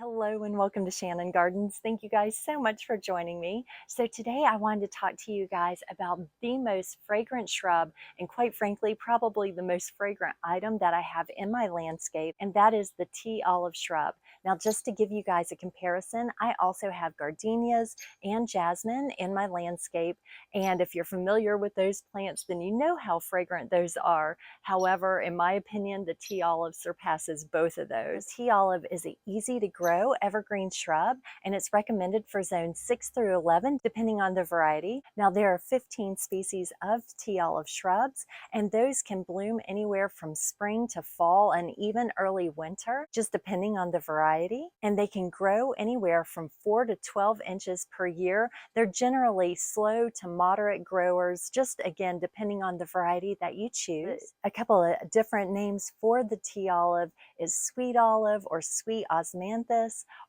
Hello and welcome to Shannon Gardens. Thank you guys so much for joining me. So today I wanted to talk to you guys about the most fragrant shrub and quite frankly, probably the most fragrant item that I have in my landscape, and that is the tea olive shrub. Now, just to give you guys a comparison, I also have gardenias and jasmine in my landscape. And if you're familiar with those plants, then you know how fragrant those are. However, in my opinion, the tea olive surpasses both of those. The tea olive is an easy to grow evergreen shrub, and it's recommended for zones 6 through 11, depending on the variety. Now, there are 15 species of tea olive shrubs, and those can bloom anywhere from spring to fall and even early winter, just depending on the variety. And they can grow anywhere from 4 to 12 inches per year. They're generally slow to moderate growers, just again, depending on the variety that you choose. A couple of different names for the tea olive is sweet olive or sweet osmanthus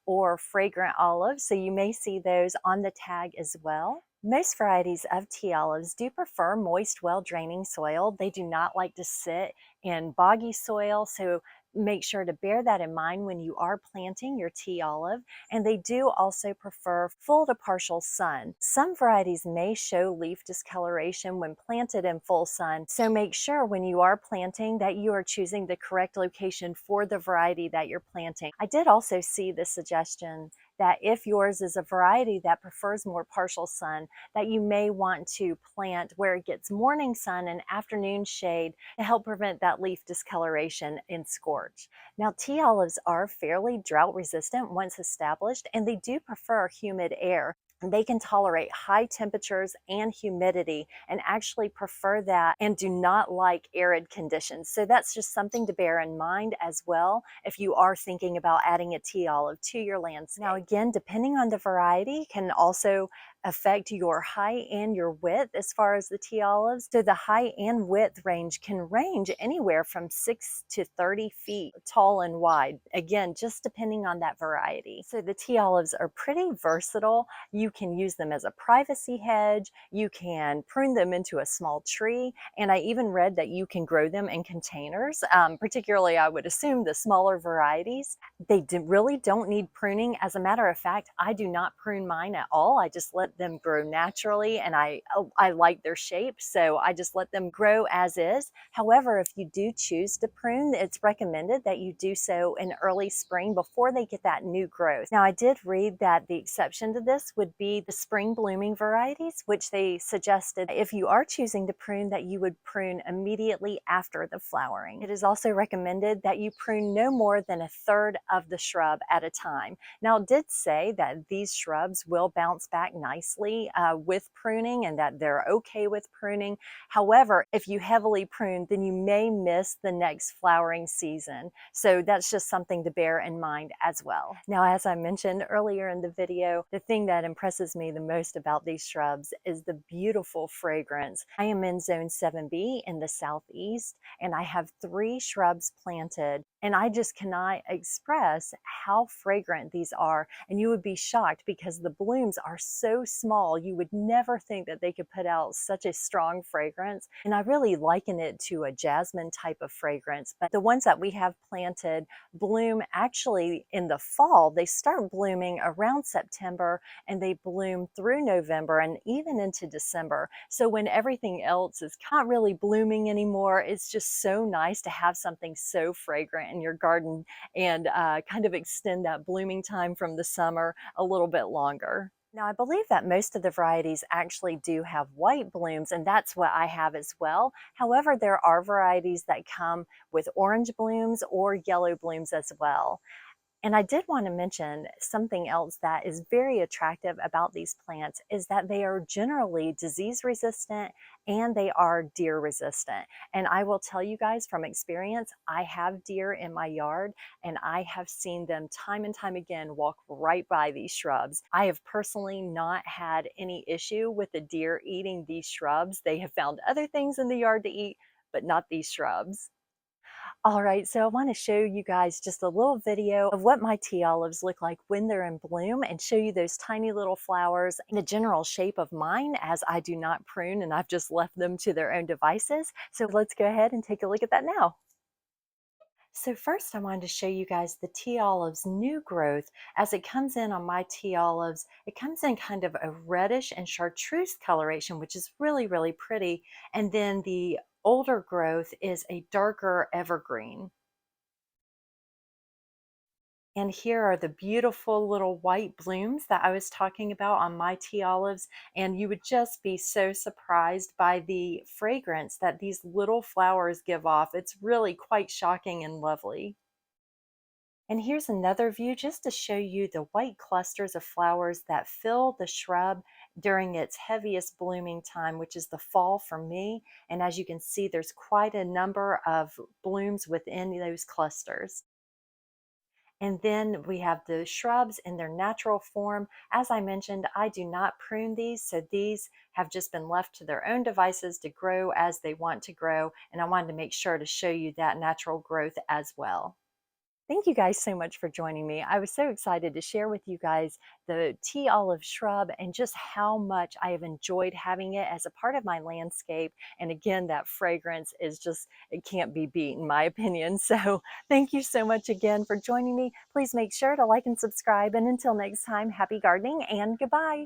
or fragrant olive. So you may see those on the tag as well. Most varieties of tea olives do prefer moist, well-draining soil. They do not like to sit in boggy soil, so make sure to bear that in mind when you are planting your tea olive. And they do also prefer full to partial sun. Some varieties may show leaf discoloration when planted in full sun, so make sure when you are planting that you are choosing the correct location for the variety that you're planting. I did also see the suggestion that if yours is a variety that prefers more partial sun, that you may want to plant where it gets morning sun and afternoon shade to help prevent that leaf discoloration and scorch. Now, tea olives are fairly drought resistant once established, and they do prefer humid air. They can tolerate high temperatures and humidity and actually prefer that and do not like arid conditions. So that's just something to bear in mind as well if you are thinking about adding a tea olive to your landscape. Now again, depending on the variety can also affect your height and your width as far as the tea olives. So the height and width range can range anywhere from 6 to 30 feet tall and wide. Again, just depending on that variety. So the tea olives are pretty versatile. You can use them as a privacy hedge. You can prune them into a small tree. And I even read that you can grow them in containers, particularly I would assume the smaller varieties. They really don't need pruning. As a matter of fact, I do not prune mine at all. I just let them grow naturally, and I like their shape, so I just let them grow as is. However, if you do choose to prune, it's recommended that you do so in early spring before they get that new growth. Now, I did read that the exception to this would be the spring blooming varieties, which they suggested if you are choosing to prune that you would prune immediately after the flowering. It is also recommended that you prune no more than a third of the shrub at a time. Now, it did say that these shrubs will bounce back nicely with pruning and that they're okay with pruning. However, if you heavily prune, then you may miss the next flowering season. So that's just something to bear in mind as well. Now, as I mentioned earlier in the video, the thing that impresses me the most about these shrubs is the beautiful fragrance. I am in zone 7B in the southeast, and I have 3 shrubs planted, and I just cannot express how fragrant these are. And you would be shocked because the blooms are so small. You would never think that they could put out such a strong fragrance. And I really liken it to a jasmine type of fragrance. But the ones that we have planted bloom actually in the fall. They start blooming around September and they bloom through November and even into December. So when everything else is not really blooming anymore, it's just so nice to have something so fragrant in your garden and kind of extend that blooming time from the summer a little bit longer. Now, I believe that most of the varieties actually do have white blooms, and that's what I have as well. However, there are varieties that come with orange blooms or yellow blooms as well. And I did want to mention something else that is very attractive about these plants is that they are generally disease resistant and they are deer resistant. And I will tell you guys from experience, I have deer in my yard and I have seen them time and time again walk right by these shrubs. I have personally not had any issue with the deer eating these shrubs. They have found other things in the yard to eat, but not these shrubs. All right, so I want to show you guys just a little video of what my tea olives look like when they're in bloom and show you those tiny little flowers and the general shape of mine as I do not prune and I've just left them to their own devices. So let's go ahead and take a look at that now. So first I wanted to show you guys the tea olive's new growth. As it comes in on my tea olives, it comes in kind of a reddish and chartreuse coloration, which is really, really pretty. And then the older growth is a darker evergreen. And here are the beautiful little white blooms that I was talking about on my tea olives. And you would just be so surprised by the fragrance that these little flowers give off. It's really quite shocking and lovely. And here's another view just to show you the white clusters of flowers that fill the shrub during its heaviest blooming time, which is the fall for me. And as you can see, there's quite a number of blooms within those clusters. And then we have the shrubs in their natural form. As I mentioned, I do not prune these, so these have just been left to their own devices to grow as they want to grow. And I wanted to make sure to show you that natural growth as well. Thank you guys so much for joining me. I was so excited to share with you guys the tea olive shrub and just how much I have enjoyed having it as a part of my landscape. And again, that fragrance is just, it can't be beat in my opinion. So thank you so much again for joining me. Please make sure to like and subscribe. And until next time, happy gardening and goodbye.